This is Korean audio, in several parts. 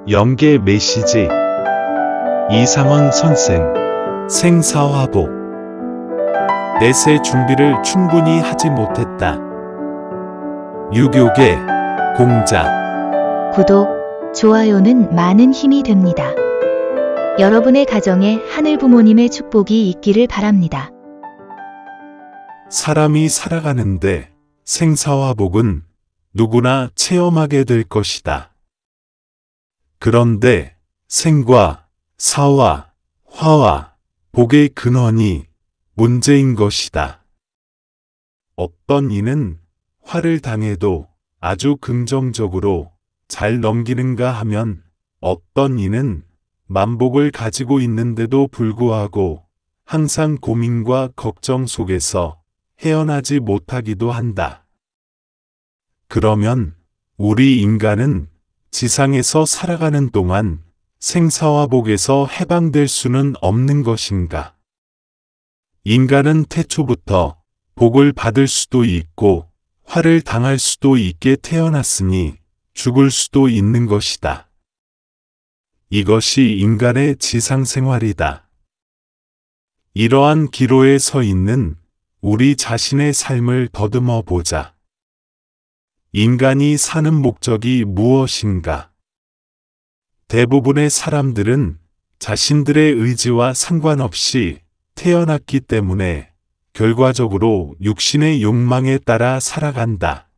영계 메시지 이상원 선생 생사화복 넷의 준비를 충분히 하지 못했다. 유교계 공자 구독, 좋아요는 많은 힘이 됩니다. 여러분의 가정에 하늘 부모님의 축복이 있기를 바랍니다. 사람이 살아가는데 생사화복은 누구나 체험하게 될 것이다. 그런데 생과 사와 화와 복의 근원이 문제인 것이다. 어떤 이는 화를 당해도 아주 긍정적으로 잘 넘기는가 하면 어떤 이는 만복을 가지고 있는데도 불구하고 항상 고민과 걱정 속에서 헤어나지 못하기도 한다. 그러면 우리 인간은 지상에서 살아가는 동안 생사화복에서 해방될 수는 없는 것인가? 인간은 태초부터 복을 받을 수도 있고 화를 당할 수도 있게 태어났으니 죽을 수도 있는 것이다. 이것이 인간의 지상생활이다. 이러한 기로에 서 있는 우리 자신의 삶을 더듬어 보자. 인간이 사는 목적이 무엇인가? 대부분의 사람들은 자신들의 의지와 상관없이 태어났기 때문에 결과적으로 육신의 욕망에 따라 살아간다.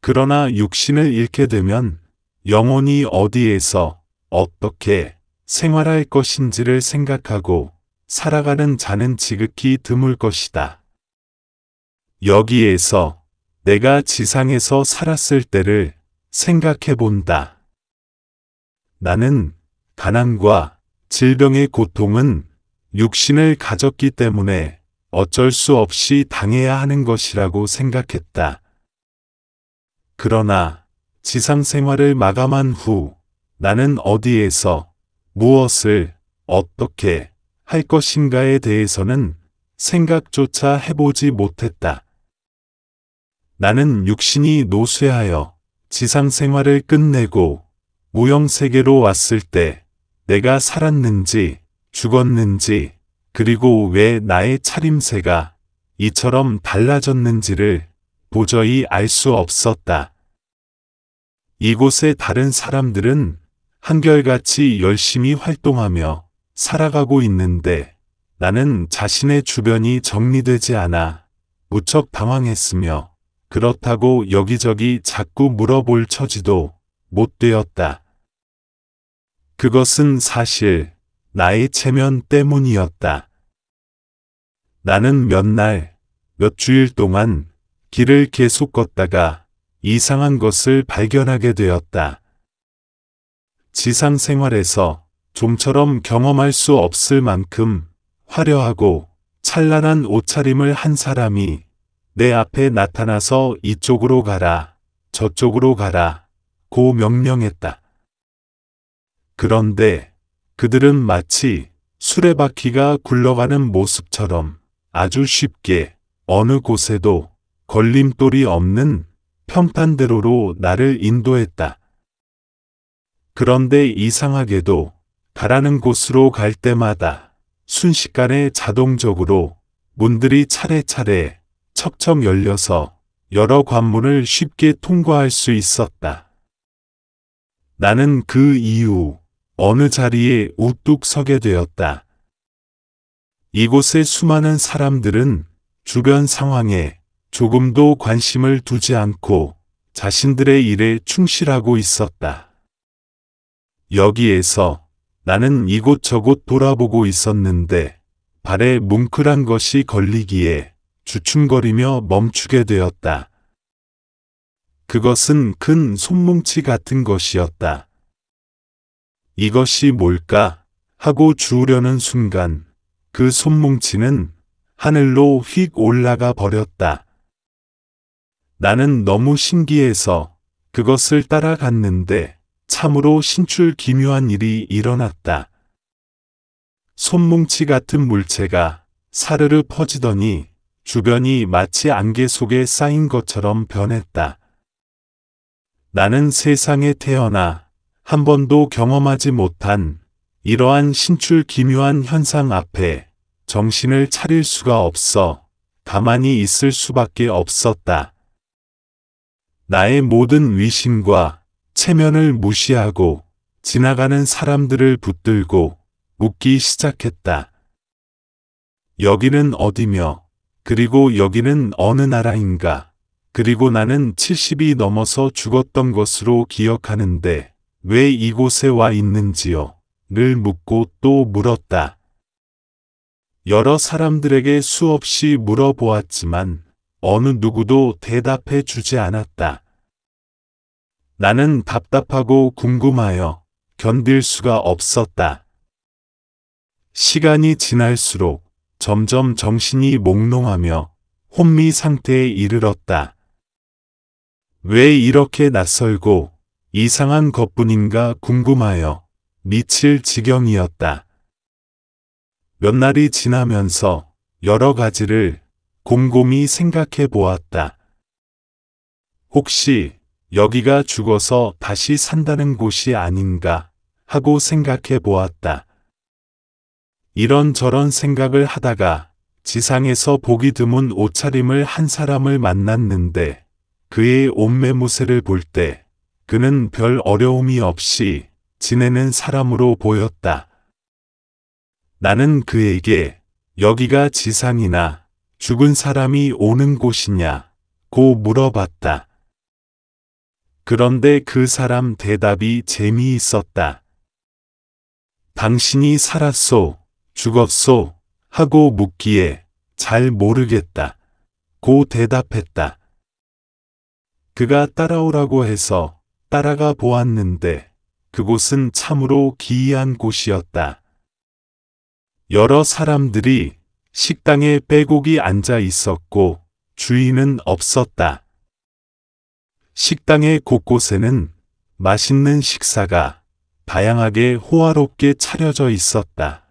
그러나 육신을 잃게 되면 영혼이 어디에서 어떻게 생활할 것인지를 생각하고 살아가는 자는 지극히 드물 것이다. 여기에서 내가 지상에서 살았을 때를 생각해 본다. 나는 가난과 질병의 고통은 육신을 가졌기 때문에 어쩔 수 없이 당해야 하는 것이라고 생각했다. 그러나 지상 생활을 마감한 후 나는 어디에서 무엇을 어떻게 할 것인가에 대해서는 생각조차 해보지 못했다. 나는 육신이 노쇠하여 지상 생활을 끝내고 무형세계로 왔을 때 내가 살았는지 죽었는지 그리고 왜 나의 차림새가 이처럼 달라졌는지를 도저히 알 수 없었다. 이곳의 다른 사람들은 한결같이 열심히 활동하며 살아가고 있는데 나는 자신의 주변이 정리되지 않아 무척 당황했으며 그렇다고 여기저기 자꾸 물어볼 처지도 못 되었다. 그것은 사실 나의 체면 때문이었다. 나는 몇 날, 몇 주일 동안 길을 계속 걷다가 이상한 것을 발견하게 되었다. 지상 생활에서 좀처럼 경험할 수 없을 만큼 화려하고 찬란한 옷차림을 한 사람이 내 앞에 나타나서 이쪽으로 가라, 저쪽으로 가라, 고 명령했다. 그런데 그들은 마치 수레바퀴가 굴러가는 모습처럼 아주 쉽게 어느 곳에도 걸림돌이 없는 평탄대로로 나를 인도했다. 그런데 이상하게도 가라는 곳으로 갈 때마다 순식간에 자동적으로 문들이 차례차례 척척 열려서 여러 관문을 쉽게 통과할 수 있었다. 나는 그 이후 어느 자리에 우뚝 서게 되었다. 이곳의 수많은 사람들은 주변 상황에 조금도 관심을 두지 않고 자신들의 일에 충실하고 있었다. 여기에서 나는 이곳저곳 돌아보고 있었는데 발에 뭉클한 것이 걸리기에 주춤거리며 멈추게 되었다. 그것은 큰 손뭉치 같은 것이었다. 이것이 뭘까 하고 주우려는 순간 그 손뭉치는 하늘로 휙 올라가 버렸다. 나는 너무 신기해서 그것을 따라갔는데 참으로 신출기묘한 일이 일어났다. 손뭉치 같은 물체가 사르르 퍼지더니 주변이 마치 안개 속에 쌓인 것처럼 변했다. 나는 세상에 태어나 한 번도 경험하지 못한 이러한 신출 기묘한 현상 앞에 정신을 차릴 수가 없어 가만히 있을 수밖에 없었다. 나의 모든 위신과 체면을 무시하고 지나가는 사람들을 붙들고 묻기 시작했다. 여기는 어디며, 그리고 여기는 어느 나라인가, 그리고 나는 70이 넘어서 죽었던 것으로 기억하는데 왜 이곳에 와 있는지요? 를 묻고 또 물었다. 여러 사람들에게 수없이 물어보았지만 어느 누구도 대답해 주지 않았다. 나는 답답하고 궁금하여 견딜 수가 없었다. 시간이 지날수록 점점 정신이 몽롱하며 혼미 상태에 이르렀다. 왜 이렇게 낯설고 이상한 것뿐인가 궁금하여 미칠 지경이었다. 몇 날이 지나면서 여러 가지를 곰곰이 생각해 보았다. 혹시 여기가 죽어서 다시 산다는 곳이 아닌가 하고 생각해 보았다. 이런저런 생각을 하다가 지상에서 보기 드문 옷차림을 한 사람을 만났는데 그의 옷매무새를 볼 때 그는 별 어려움이 없이 지내는 사람으로 보였다. 나는 그에게 여기가 지상이나 죽은 사람이 오는 곳이냐고 물어봤다. 그런데 그 사람 대답이 재미있었다. 당신이 살았소, 죽었소 하고 묻기에 잘 모르겠다 고 대답했다. 그가 따라오라고 해서 따라가 보았는데 그곳은 참으로 기이한 곳이었다. 여러 사람들이 식당에 빼곡히 앉아 있었고 주인은 없었다. 식당의 곳곳에는 맛있는 식사가 다양하게 호화롭게 차려져 있었다.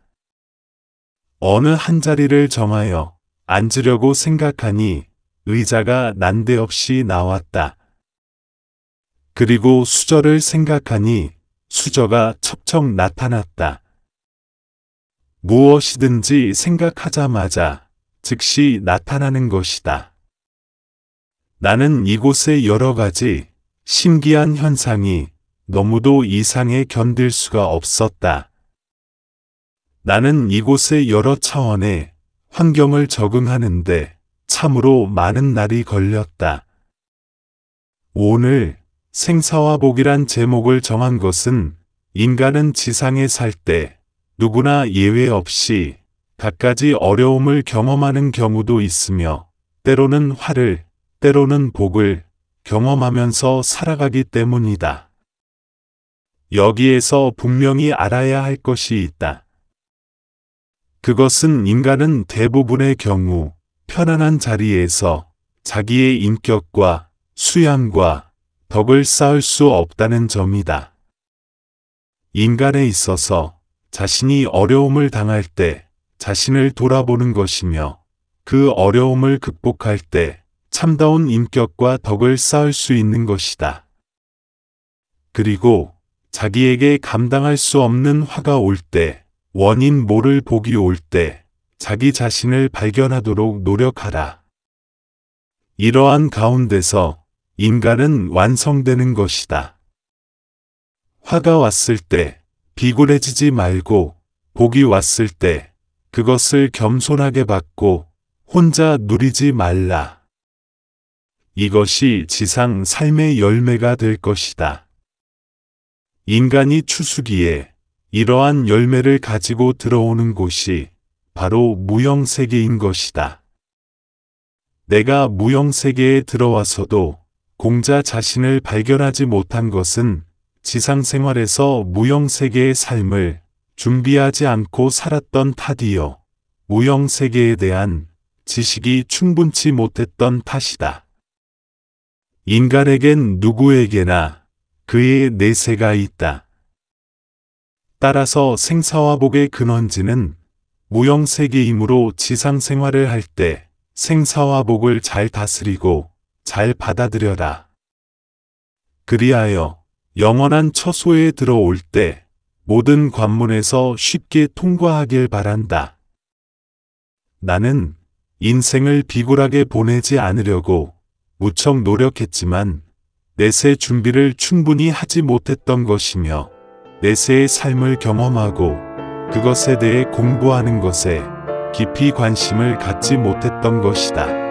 어느 한 자리를 정하여 앉으려고 생각하니 의자가 난데없이 나왔다. 그리고 수저를 생각하니 수저가 첩첩 나타났다. 무엇이든지 생각하자마자 즉시 나타나는 것이다. 나는 이곳의 여러 가지 신기한 현상이 너무도 이상해 견딜 수가 없었다. 나는 이곳의 여러 차원의 환경을 적응하는데 참으로 많은 날이 걸렸다. 오늘 생사화복이란 제목을 정한 것은 인간은 지상에 살 때 누구나 예외 없이 갖가지 어려움을 경험하는 경우도 있으며 때로는 화를, 때로는 복을 경험하면서 살아가기 때문이다. 여기에서 분명히 알아야 할 것이 있다. 그것은 인간은 대부분의 경우 편안한 자리에서 자기의 인격과 수양과 덕을 쌓을 수 없다는 점이다. 인간에 있어서 자신이 어려움을 당할 때 자신을 돌아보는 것이며 그 어려움을 극복할 때 참다운 인격과 덕을 쌓을 수 있는 것이다. 그리고 자기에게 감당할 수 없는 화가 올 때, 원인 모를 복이 올 때 자기 자신을 발견하도록 노력하라. 이러한 가운데서 인간은 완성되는 것이다. 화가 왔을 때 비굴해지지 말고 복이 왔을 때 그것을 겸손하게 받고 혼자 누리지 말라. 이것이 지상 삶의 열매가 될 것이다. 인간이 추수기에 이러한 열매를 가지고 들어오는 곳이 바로 무형세계인 것이다. 내가 무형세계에 들어와서도 공자 자신을 발견하지 못한 것은 지상생활에서 무형세계의 삶을 준비하지 않고 살았던 탓이요. 무형세계에 대한 지식이 충분치 못했던 탓이다. 인간에겐 누구에게나 그의 내세가 있다. 따라서 생사화복의 근원지는 무형세계이므로 지상생활을 할 때 생사화복을 잘 다스리고 잘 받아들여라. 그리하여 영원한 처소에 들어올 때 모든 관문에서 쉽게 통과하길 바란다. 나는 인생을 비굴하게 보내지 않으려고 무척 노력했지만 내세 준비를 충분히 하지 못했던 것이며 내세의 삶을 경험하고 그것에 대해 공부하는 것에 깊이 관심을 갖지 못했던 것이다.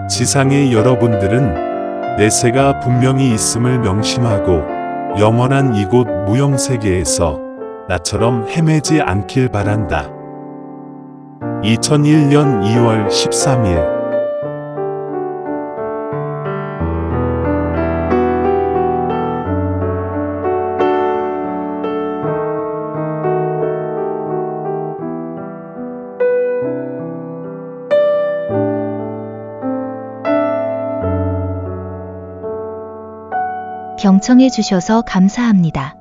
지상의 여러분들은 내세가 분명히 있음을 명심하고 영원한 이곳 무형세계에서 나처럼 헤매지 않길 바란다. 2001년 2월 13일 경청해 주셔서 감사합니다.